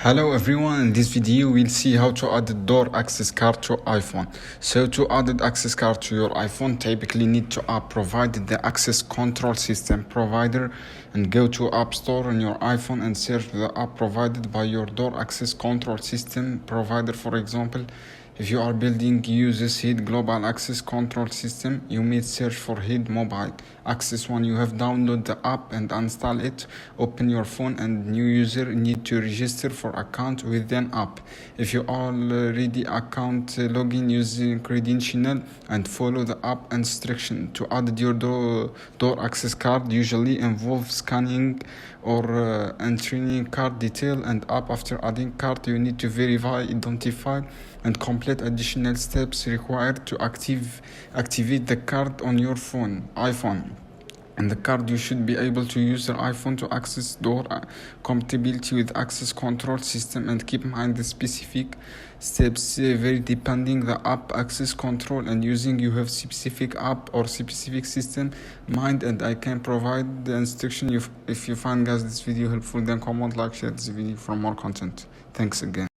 Hello everyone, in this video we'll see how to add a door access card to iPhone. So to add an access card to your iPhone, typically need to provide the access control system provider and go to App Store on your iPhone and search the app provided by your door access control system provider. For example, if you are building uses HID Global Access Control System, you may search for HID Mobile Access. When you have downloaded the app and install it, open your phone and new user need to register for account with an app. If you already account, login using credential and follow the app instruction. To add your door access card usually involves scanning or entering card detail and app. After adding card, you need to verify, identify and complete additional steps required to activate the card on your iPhone. And the card, you should be able to use your iPhone to access door compatibility with access control system, and keep in mind the specific steps very depending the app access control and using you have specific app or specific system mind. And I can provide the instruction. If you find guys this video helpful, then comment, like, share this video for more content. Thanks again.